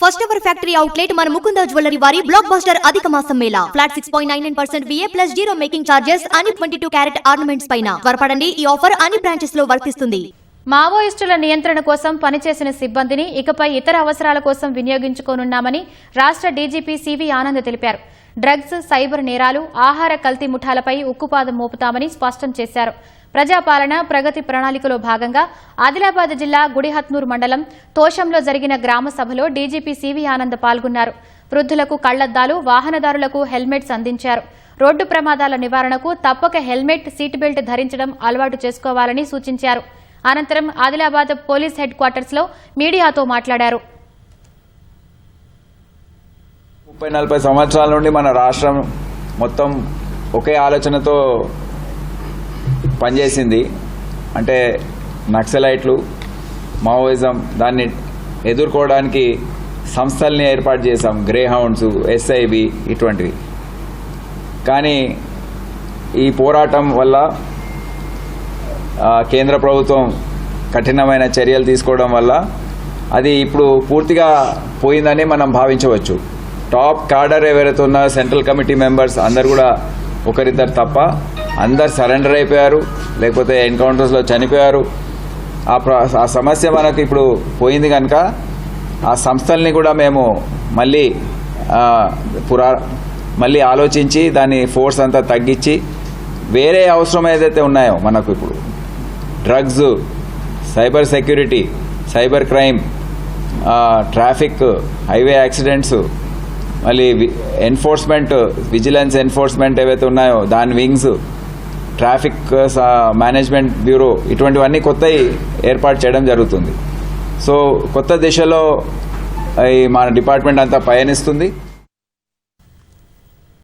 First ever factory outlet మన Mukunda jewellery వారి block buster అధిక మాసం Mela flat 6.99% VA plus 0 making charges అని 22 క్యారెట్ ఆర్నమెంట్స్ పైన త్వరపడండి. ఈ ఆఫర్ అన్ని బ్రాంచెస్ లో వర్తిస్తుంది. మావోయిస్టుల నియంత్రణ కోసం పనిచేసిన సిబ్బందిని ఇకపై ఇతర అవసరాల కోసం వినియోగించుకోనున్నామని రాష్ట్ర డీజీపీ సివి ఆనంద్ తెలిపారు. డ్రగ్స్, సైబర్ నేరాలు, ఆహార కల్తీ ముఠాలపై ఉక్కుపాదం మోపుతామని స్పష్టం చేశారు. ప్రజాపాలన ప్రగతి ప్రణాళికలో భాగంగా ఆదిలాబాద్ జిల్లా గుడిహత్నూర్ మండలం తోషంలో జరిగిన గ్రామ సభలో డీజీపీ సివి ఆనంద్ పాల్గొన్నారు. వృద్ధులకు కళ్లద్దాలు, వాహనదారులకు హెల్మెట్స్ అందించారు. రోడ్డు ప్రమాదాల నివారణకు తప్పక హెల్మెట్, సీట్ బెల్ట్ ధరించడం అలవాటు చేసుకోవాలని సూచించారు. అనంతరం ఆదిలాబాద్ పోలీస్ హెడ్ క్వార్టర్స్ లో మీడియాతో మాట్లాడారు. 30-40 సంవత్సరాల నుండి మన రాష్ట్రం మొత్తం ఒకే ఆలోచనతో పనిచేసింది. అంటే నక్సలైట్లు, మావోయిజం, దాన్ని ఎదుర్కోవడానికి సంస్థల్ని ఏర్పాటు చేశాం. గ్రే హౌండ్స్, ఎస్ఐబి ఇటువంటివి. కానీ ఈ పోరాటం వల్ల కేంద్ర ప్రభుత్వం కఠినమైన చర్యలు తీసుకోవడం వల్ల అది ఇప్పుడు పూర్తిగా పోయిందని మనం భావించవచ్చు. టాప్ కాడర్ ఎవరైతే ఉన్నారో సెంట్రల్ కమిటీ మెంబర్స్ అందరు కూడా ఒకరిద్దరు తప్ప అందరు సరెండర్ అయిపోయారు, లేకపోతే ఎన్కౌంటర్స్లో చనిపోయారు. ఆ సమస్య మనకు ఇప్పుడు పోయింది కనుక ఆ సంస్థల్ని కూడా మేము మళ్ళీ ఆలోచించి దాని ఫోర్స్ అంతా తగ్గించి వేరే అవసరం ఏదైతే ఉన్నాయో మనకు ఇప్పుడు drugs, cyber security, cyber crime, traffic, highway accidents, మళ్ళీ ఎన్ఫోర్స్మెంట్, విజిలెన్స్ ఎన్ఫోర్స్మెంట్ ఏవైతే ఉన్నాయో దాని వింగ్స్, ట్రాఫిక్ మేనేజ్మెంట్ బ్యూరో, ఇటువంటివన్నీ కొత్తవి ఏర్పాటు చేయడం జరుగుతుంది. సో కొత్త దిశలో మన డిపార్ట్మెంట్ అంతా పయనిస్తుంది.